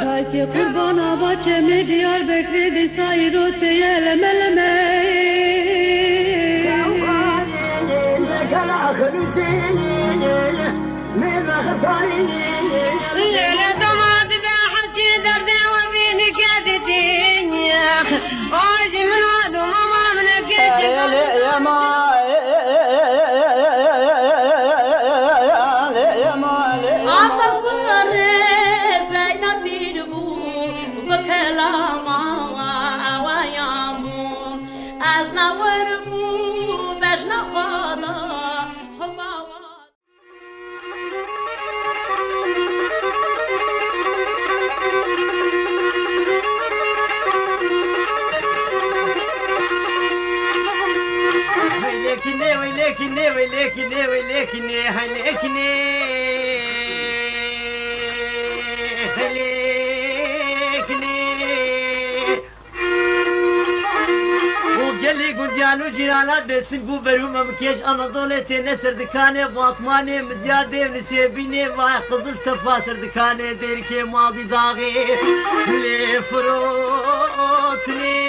Dayki kurbana bahçemi diyar bekledi sayrote yelemelemeyi. Leyla damadı ben hacı derdi ve beni kedidin ya. Acımın adım amamına geçin. Geligu cirala desin bu berum amkeş Anadolu tene serdikane vatmane midyade nisebine vay kızıl tefa serdikane derke mazi dağı le frotne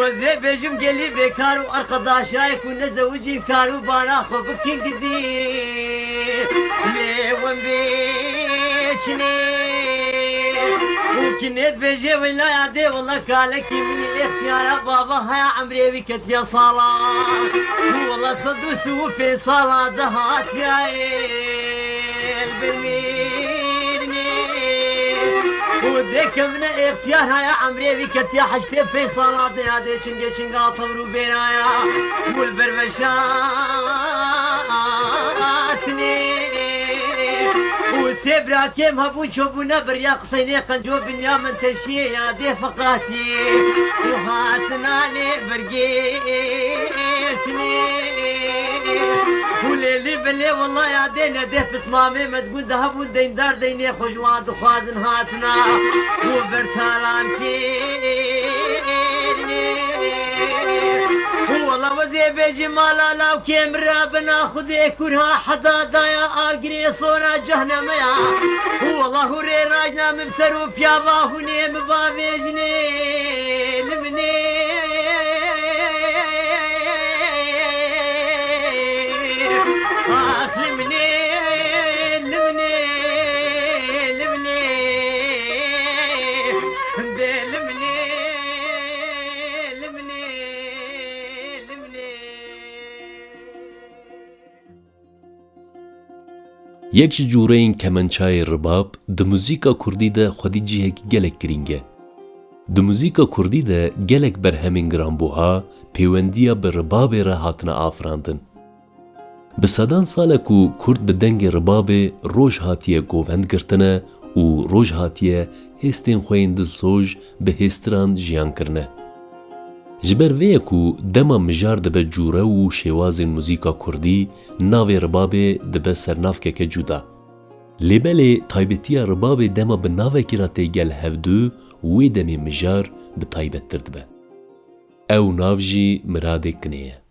وزي بيجم قلي بكارو arkadaşay كنا زوجين كارو بانا خبكين gidi ليوم بيشني ممكن بيجي ولا يعدي والله كالك من الاختيار بابا هيا عمري بكت يا صلاة والله صدو سوو في صلاة دهات يا البرميرني وديك من اختيار يا عمري بكت يا حشتي في صلاة يا دي شنقي شنقا طمرو بينايا والبرمشاتني وسيبرا كيم هبون شوفونا بريا قصيني قنجو بنيا من تشي يا دي فقاتي وهاتنا لي برقيتني وليلي بلي والله يا دينا ديه بسمامي ما تقول ذهب ودين دار ديني خجوات وخازن هاتنا وبرتالان كيرني والله وزي بيجي مالا لو كيم رابنا خذي كرها حدا دايا اقري صورة جهنم يا والله ري راجنا مبسرو بيابا هني مبابيجني لمني یەک ji cûreyên kemençayê ribab di muzîka Kurdî de xwedî cihekî gelek girîng e. Di muzîka Kurdî de gelek berhemên giranbûha pêwendiya bi ribabê re hatine afirandin. Bi sedan sal e ku Kurd bi dengê ribabê roj hatiye govend girtine û roj hatiye hêstên xwe yên di soj bi hêstiran jiyan kirine. Ji ber vê ye ku dema mijar dibe cûre û şêwazên muzîka Kurdî, navê ribabê dibe sernavkeke cuda. Lêbelê taybetiya ribabê dema bi navekî re tê gel hevdû, wê demê mijar bi taybettir dibe. Ew nav jî miradê kinê ye.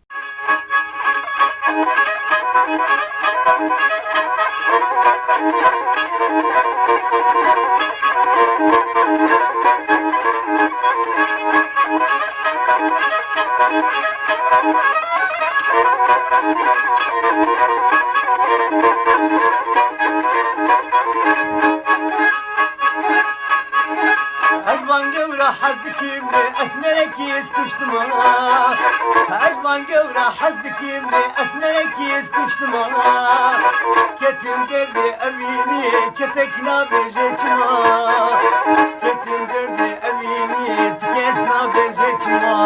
Azman gevra hazdikim de esmerekiz kuştum ona. Azman gevra hazdikim de esmerekiz kuştum ona. Ketim derdi evini kesek nabeceçima. Ketim derdi evini kes nabeceçima.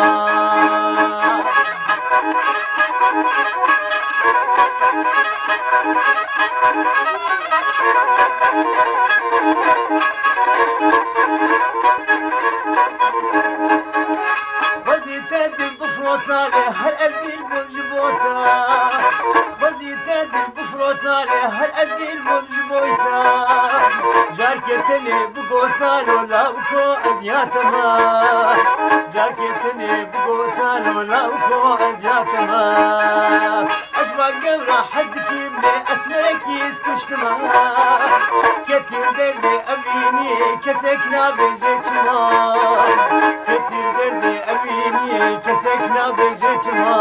Vaziyetlerdir bu frotnale her evdil mevcubota. Vaziyetlerdir bu frotnale her evdil mevcubota. Jarketeli bu gotalo lavko ازياتما جاكيتني بقوتان ولوكو ازياتما اشبك قبرة حدكي من اسمركي اسكشتما كتير دردي اميني كسكنا بجيتما كتير دردي اميني كسكنا بجيتما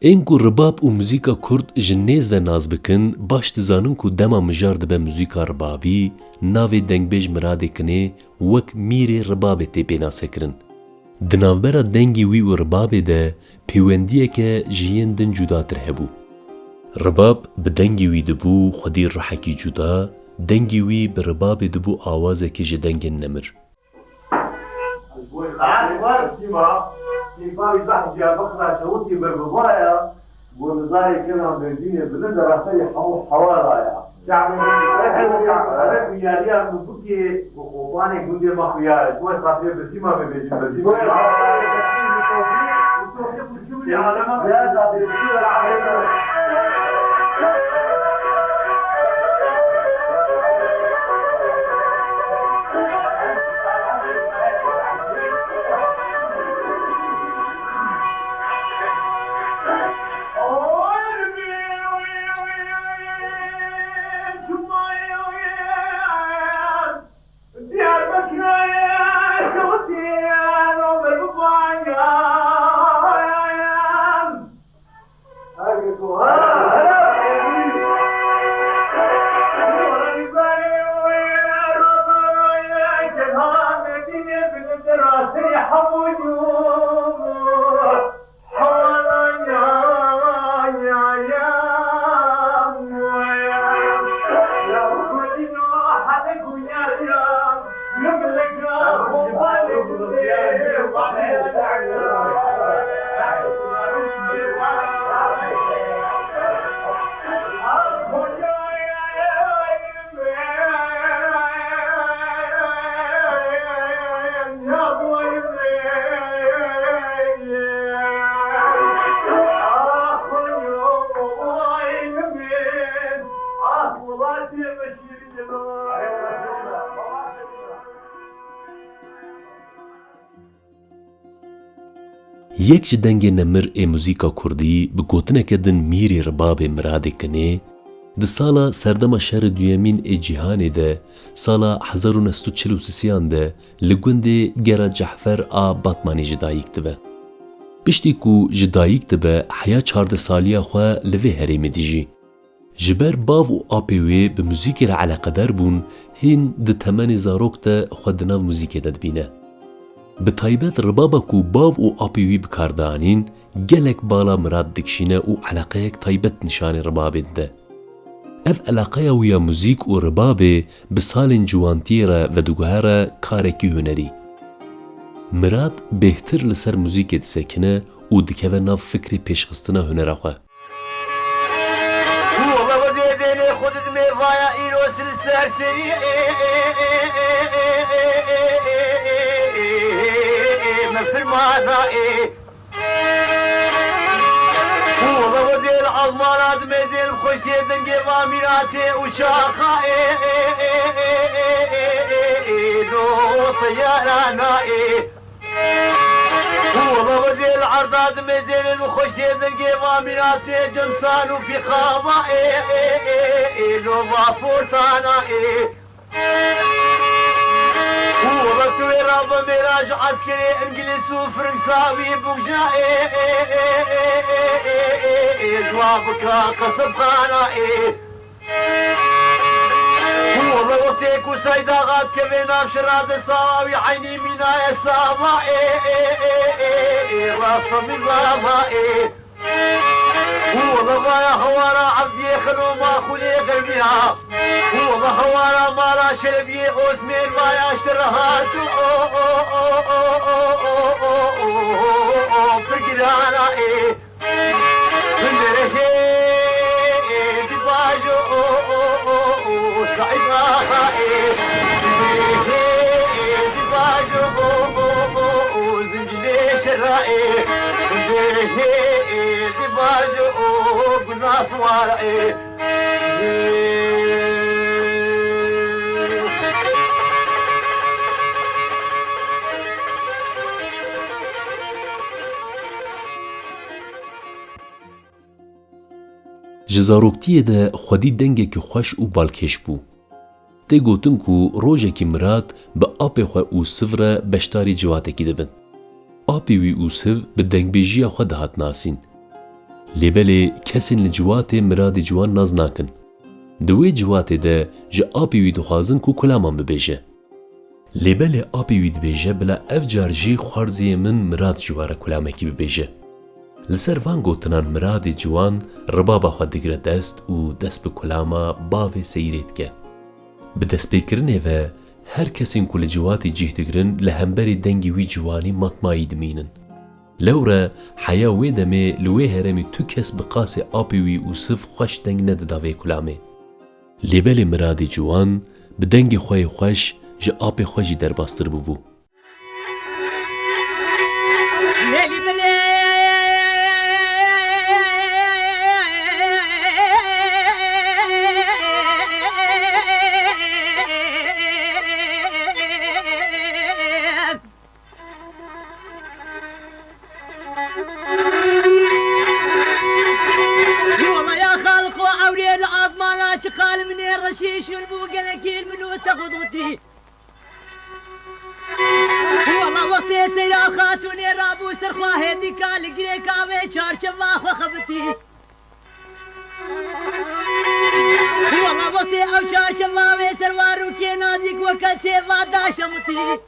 این کو رباب و موزیکا کرد جنیز و ناز بکن باش دزانن کو دما مجار دبه موزیکا ربابی ناوی دنگبیج مراده کنه وک میری رباب تی پینا سکرن. دناوبرا دنگی وی و رباب ده پیوندیه که جیین دن جداتر هبو. رباب به دنگی وی دبو خودی رحکی جدا، دنگی وی به رباب دبو آوازه که جدنگ نمر. باوی بحث جا بخنا شوتي بالرضايا ونزاري كنا برديني بلد راسي حوارايا شعبي حلو يا ريال من بكي وقواني قندي مخيار شوي راسي بسيمة ببيجي بسيمة يا عالم يا زابي بسيمة العالم یک ji dengê nemir ê muzîka Kurdî bi gotineke din mîrê ribabê miradê kinê, di sala serdema şerê duyemîn ê cîhanê de sala 1943 de li gundê Gera Cehfer a Batmanê ji dayîk dibe. Piştî ku ji dayîk dibe heya 14 saliya xwe li vê herêmê dijî. Ji ber bav û apê wê bi muzîkê re eleqedar bûn, hîn di temenê zarok de xwe di nav muzîkê de dibîne. Bi taybet ribaba ku bav û apê wî bikardanîn, gelek bala mirad dikişîne û eleqeyek taybet nîşanê ribabê dide. Ev eleqeya wî ya muzîk û ribabê bi salên ciwantiyê re vediguhere karekî hunerî. Mirad bêhtir li ser muzîkê disekine û dikeve nav fikrê pêşxistina hunera xwe. والله وزير المراد مزيل خوش تدنجي واميراتي وشاخا لو طيارانا والله وزير العرضات مزيل الخوش تدنجي واميراتي جمسان وفي خابا لو وافورتانا والله توي راب ميراج عسكري انجلس وفرنساوي بوجا جوابك قصب خانا والله وقتك وسيدا غاد كبينا بشراد الصاوي عيني منا يا ساما راس مظلامة والله يا خوارا عبدي خلو ما خلي قلبيها والله خوارا مالا شربي اسمين ما يشترهات فرقدانا بندرهي دباجو سعيدها دباجو رائي دي باجو قناص وارائي ji zaroktiye de xwedî dengekî xweş û balkêş bû. Tê gotin ku rojekî mirat bi apê xwe û siv re beşdarî ciwatekî dibin. Apê wî û siv bi dengbêjiya xwe dihat nasîn. Lêbelê kesên li ciwatê miradê ciwan naz nakin. Di wê ciwatê de ji apê wî dixwazin ku kulaman bibêje. Lêbelê apê wî dibêje bila ev car jî xwarziyê min mirad ji were kulamekî bibêje. Li ser van gotinan miradê ciwan ribaba xwe digire dest û dest bi kulama bavê seyirê dike. Bi destpêkirinê ve her kesên ku li ciwatê cih digirin li hemberî dengê wî ciwanî matmayî dimînin. Lewre heya wê demê li wê heremê tu kes bi qasê apê wî û siv xweş deng nedida vê kulamê. Lêbelê miradê ciwan bi dengê xwe yê xweş ji apê xwe jî derbastir bûbû. رشيش البوقلكيل منو تخضوتي والله وقتي سيرا خاتوني رابو سرخوا هدي كالي قريكا ويشار شفاخ وخبتي والله وقتي او شار شفا ويسروارو كي نازيك وكل سيفا داشمتي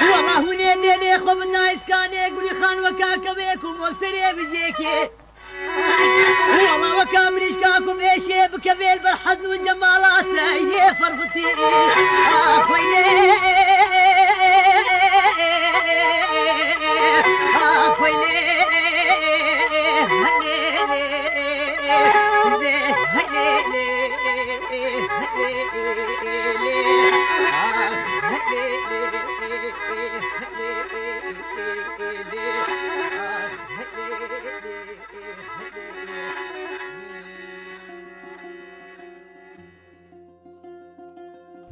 والله هوني ديني خوب النايس كاني قولي خان وكاكا ويكم وبسري بجيكي والله وكامريش كاكم ايشي بكبيل بالحزن والجمال سايني فرفتي اخويني اخويني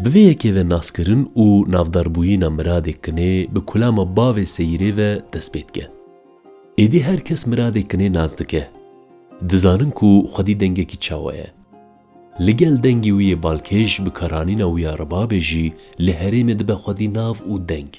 Bi vê yekê ve naskirin û navdarbûyîna miradê kinê bi kulama bavê seyirê ve dest pê dike. Êdî her kes miradê kinê naz dike. Dizanin ku xwedî dengekî çawa ye. Li gel dengê wî yê balkêş bi karanîna wî ya ribabê jî li herêmê dibe xwedî nav û deng.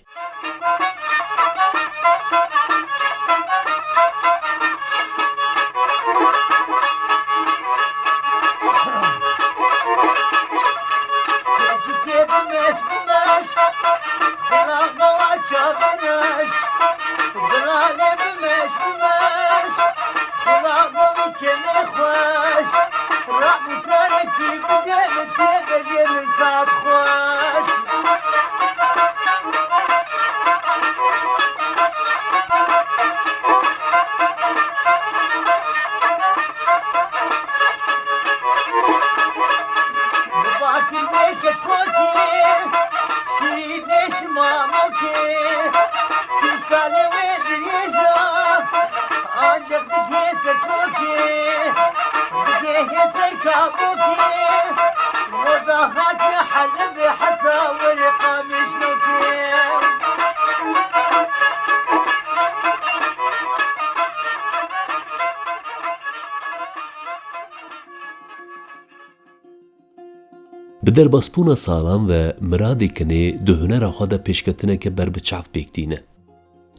Bi derbasbûna salan ve miradê kinê di hunera xwe de pêşketineke berbiçav pêk dîne.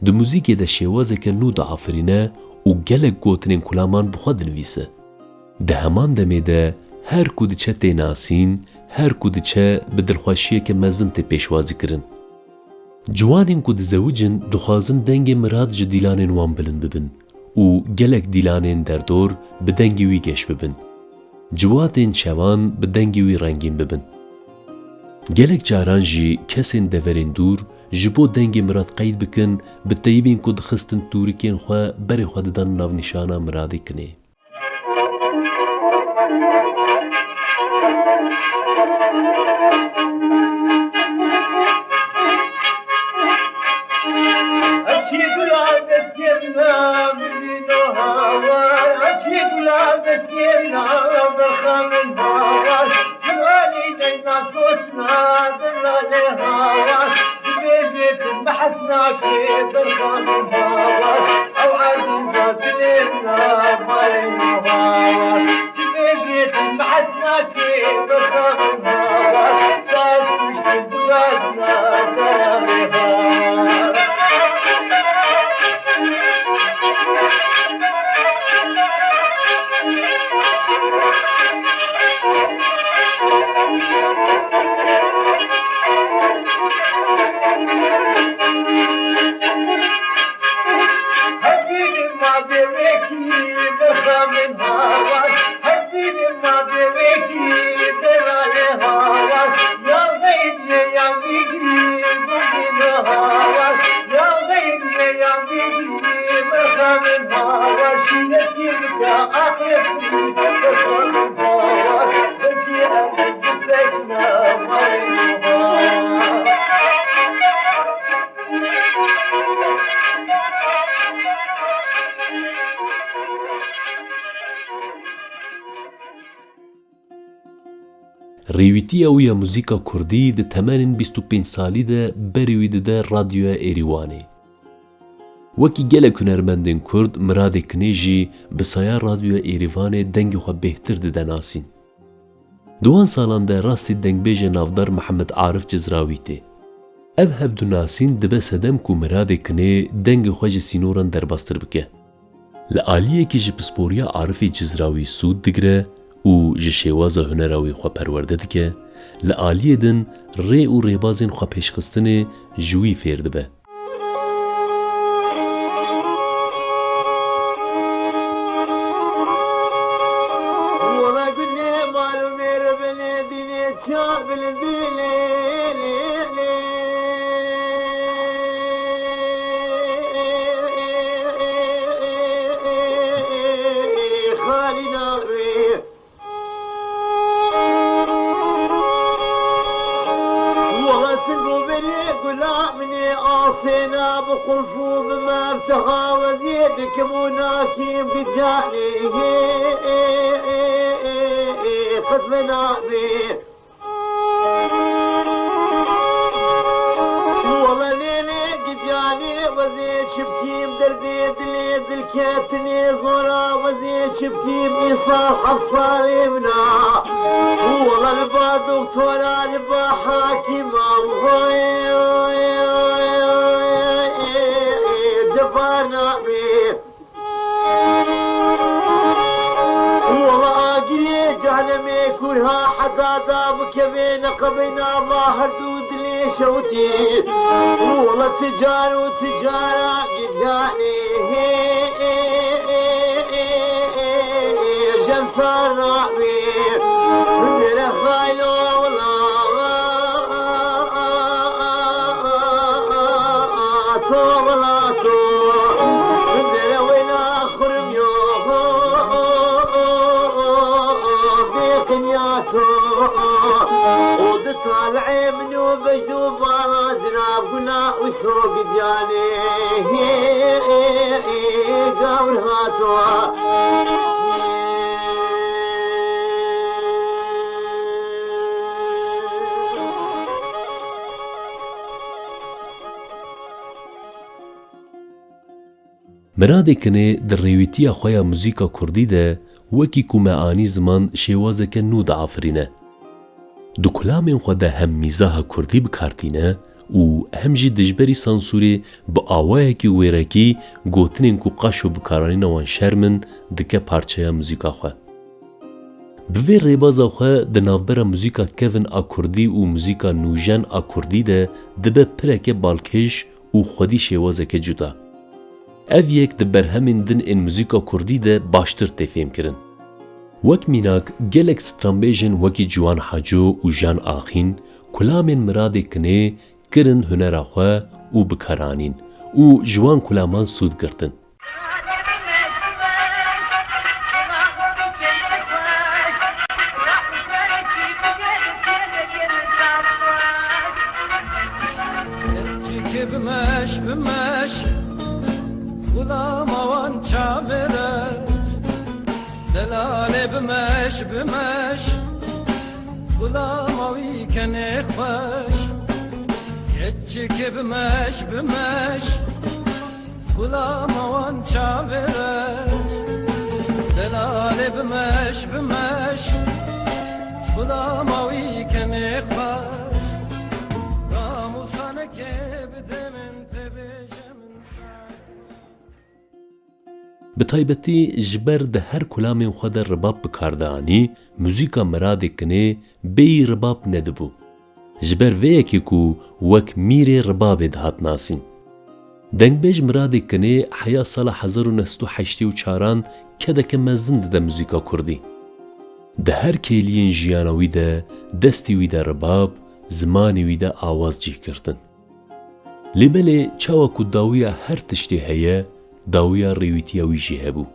Di muzîkê de şêwazeke nû diafirîne û gelek gotinên kulaman bi xwe dinivîse. Di heman demê de her ku diçe tê nasîn, her ku diçe bi dilxweşiyeke mezin tê pêşwazî kirin. Ciwanên ku dizewicin dixwazin dengê mirad ji dîlanên wan bilind bibin û gelek dîlanên derdor bi dengê wî geş bibin. Ciwatên çevan bi dengê wî rengîn bibin. Gelek caran jî kesên deverên dûr ji bo dengê mirad qeyd bikin bi teyibên ku dixistin tûrikên xwe berê xwe didan navnîşana miradê kinê. گلاب دستینا برخامن هاواز جمالی دینا سوسنا دلاله هاواز جبیجت محسناکی برخامن هاواز او عزیزات لینا مالین هاواز جبیجت محسناکی برخامن هاواز دست کشت بلادنا دلاله هاواز ریویتی او یا موزیکا کردی ده تمانین 25 سالی ده بریوید ده رادیو ایریوانی. وکی گلک هنرمندین کرد مراد کنیجی بسایا رادیو ایریوان دنگی خواه بهتر ده دناسین. دوان سالان ده راستی دنگ بیج نافدار محمد عارف جزراوی ته. او هب دو ناسین دبه سدم کو مراد کنی دنگ خواه جسینوران در باستر بکه. لعالیه که جپسپوریا عارف جزراوی سود دگره او جشیواز هنراوی خو پرورده دکه لعالیه دن ری و ریبازین خو پیشخستن جوی فیرده به. عاصينا بخلفو بما ابتغى وزيدك مناكيم بجاني خذنا بيه والله ليلي قدياني وزيد شبكيم دربيد ليد الكاتني زورا وزيد شبكيم إيصال حصالي منا والله البا دكتورا البا حاكمة جبانا بيه والله آقلي جهنمي كلها حقادا بكبين قبينا الله هردود لي شوتي والله تجار وتجارة قداني جمسارنا بيه من خايلو طالعي منو بجدو برازنا قلنا وسوق دياني قاول هاتوا مرادی کنه در ریویتی خواه موزیکا کردی ده وکی که معانی زمان شیوازه که نود آفرینه. دو کلامین خود ده هم میزاه کردی بکارتینه و هم جی دجبری سانسوری با آوائه که ویرکی گوتنین که قاشو بکارانین وان شرمن دکه پارچه موزیکا خواه. بوی ریبازا خواه ده نافبر موزیکا کوین آکردی و موزیکا نوژن آکردی ده دبه پرک بالکش و خودی شیوازه که جدا. اف یک ده برهمین دن این موزیکا کردی ده باشتر تفهم کرن. وک میناک گلک سترامبیجن وکی جوان حاجو و جان آخین کلامین مراد کنه کرن هنر خواه و بکارانین و جوان کلامان سود گرتن. بمش بمش غلاموي كان خوش يجيك بمش بمش غلاموان شابرش دلال بمش بمش غلاموي كان خوش راموسانك بدمن تبجم بتایبەتی جبەر دە هەر کولامên xwe de ribab bikardanî muzîka miradê kinê bêyî ribab nedibû ji ber vê yekê ku wek mîrê ribabê dihat nasîn. Dengbêj miradê kinê heya sala 1984 kedeke mezin dide muzîka Kurdî. Di her kêliyên jiyana wî de destî wî de ribab, zimanê wî de awaz cih kirtin. Lêbelê çawa ku dawiya her tiştê heye داویا ڕێویتیە وی ژی هەبوو.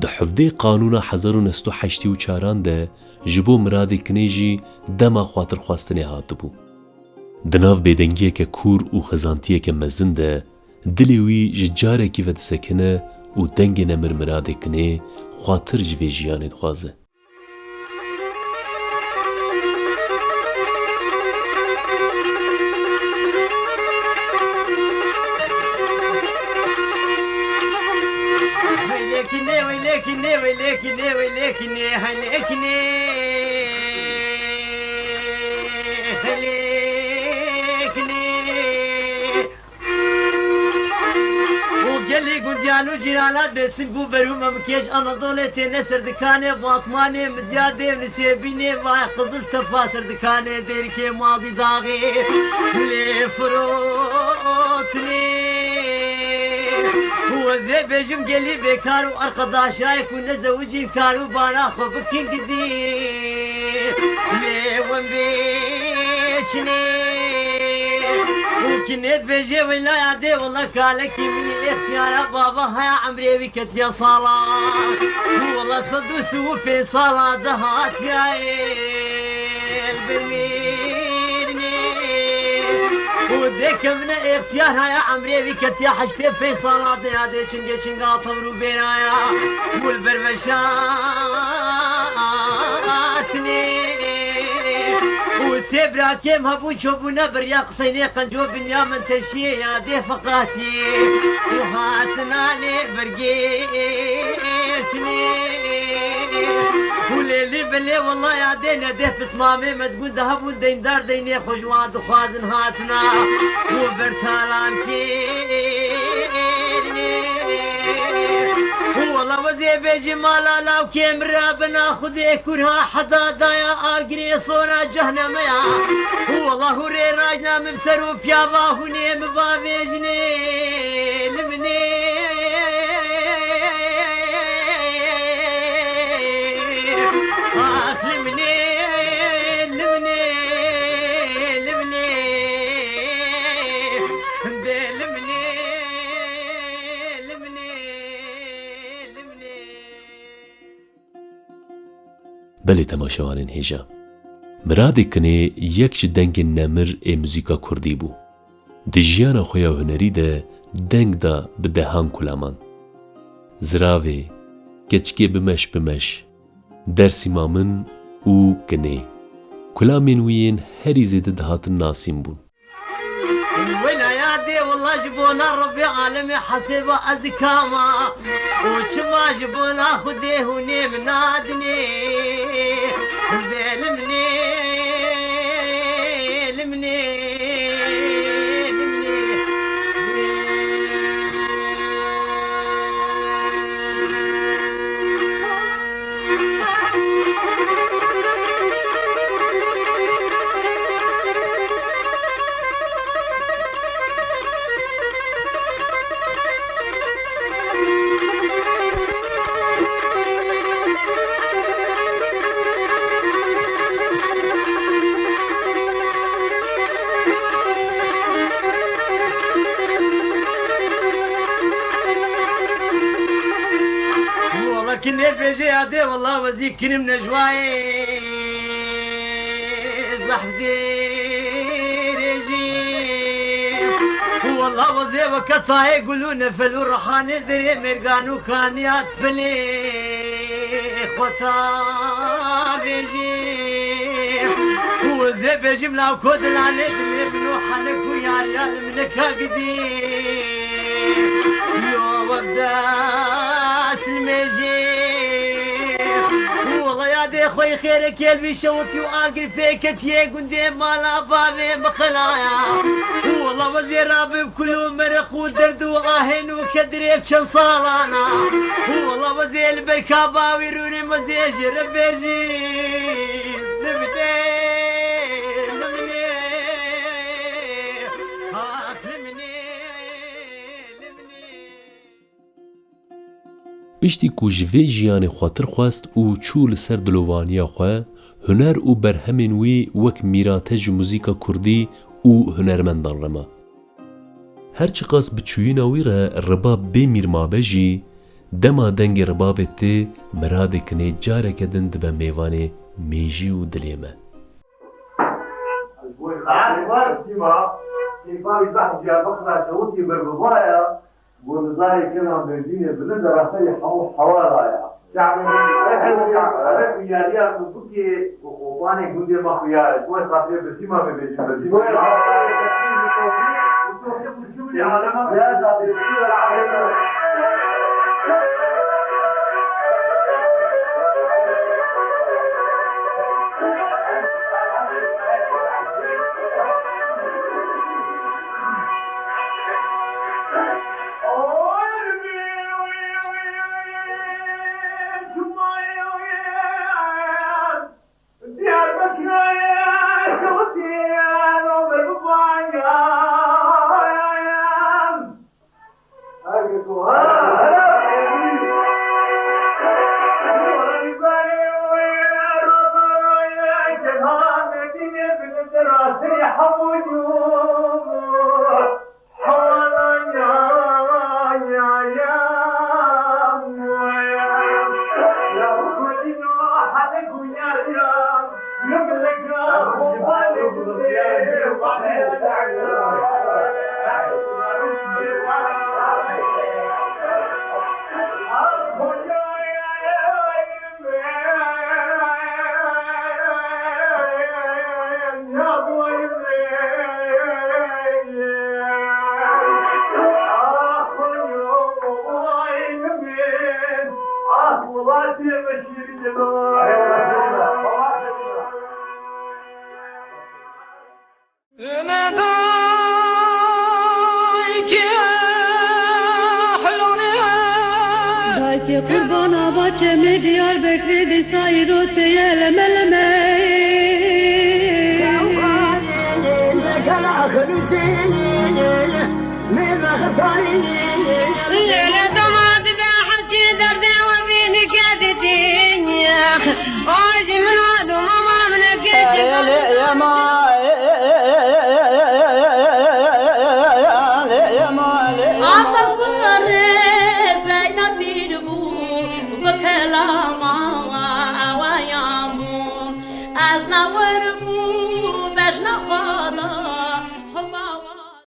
Di hevdê qanûna 1984 de ji bo miradê kinê jî dema xwatirxwastinê hatibû. Di nav bêdengiyeke kûr û xezantiyeke mezin de dilê wî ji carekî ve disekine û dengê nemir miradê kinê xwatir ji vê jiyanê dixwaze. ويلكني هلكني وقالي قنديانو جيرانات بسن بو بروما مكيش اناضولتي نسر دكاني باطماني مديادي ونسيبيني باي قزل تفاسر دكاني ديركي ماضي داغي لي فروتني وزي بيجم قلي بكار وارقداشايك ونزوجي كارو بانا خوفكين قدي لي ومبيشني وكنيت بيجي ولا يعدي والله كالك من الاختيار بابا هيا عمري بكت يا صلاة والله صدوس وفي صلاة دهات يا البرميرني وديك من اختيارها يا عمري بكت يا حشتي في صلاة يا دي شنقا طورو بينايا والبرمشاتني وسيبرا كيم هبو شوفو نبر يا قصيني قنجو بنيا من تشي يا دي فقاتي وهاتنا لي برقيتني وليلي بلي والله يا دينا دي في صمامي ما تقول ذهب ودين دار ديني خجوار دخوازن هاتنا وبرتالان كيرني والله وزي بيجي مالا لا وكيم رابنا خذي كرها حدادا يا اقري صورة جهنم يا والله ري راجنا مبسرو بيابا هوني مبابيجني لمني بله تماشاوانên hêja. Miradê kinê yek ji dengên nemir ê muzîka Kurdî bû. Di jiyana xwe ya hunerî de deng da bi dehan kulaman. Ziravê, keçikê bimeş bimeş, dersîma min û kinê. Kulamên wî yên herî zêde dihatin nasîn bûn. ولاياتي والله جبونا ربي عالمي حسيبه أزكاما وشما جبونا خديه ونيم نادني لمني لمني كنيت بيجي عدي والله وزيك كن من جواي زحدي رجي والله وزي وكتا يقولون فلو رحاني دري مرقانو كان ياتفلي خطابي وزي جملة وكود العليد ابن حنك ويا ريال منك قديم يو وبداس المجيب والله يا دي خوي خيرك يلبي شوطي واقر فيك تيه قندي مالا بابي مخلايا والله وزير رابي بكل مرق ودرد واهن وكدري بشن صالانا والله وزير البركابا ويروني مزيج ربيجي نبدي پشتی کو جوی جیان خاطر خواست و چو لسر دلوانیا خواه هنر و برهمین وی وک میراتج موزیکا کردی و هنرمندان رما. هرچی قاس بچوینا وی را رباب بی میرمابه جی دما دنگ ربابت تی مراده کنه جاره کدن دبه میوانه میجی و دلیمه. ونظاري كنا بردين بلد راسي حوارايا يعني احنا وياريا بوكي وباني غندي ما خويا شوي صافي بسيما بيجي بسيما يا عالم يا ذاتي قربانا باچه دیار بکری دی سایرو تیه لمه لمه الليلة دمعت بحكي دردي وبيني كادتين واجي من وعد وماما منك يا ما عطف الرئيس زينب بيربو وبكلامه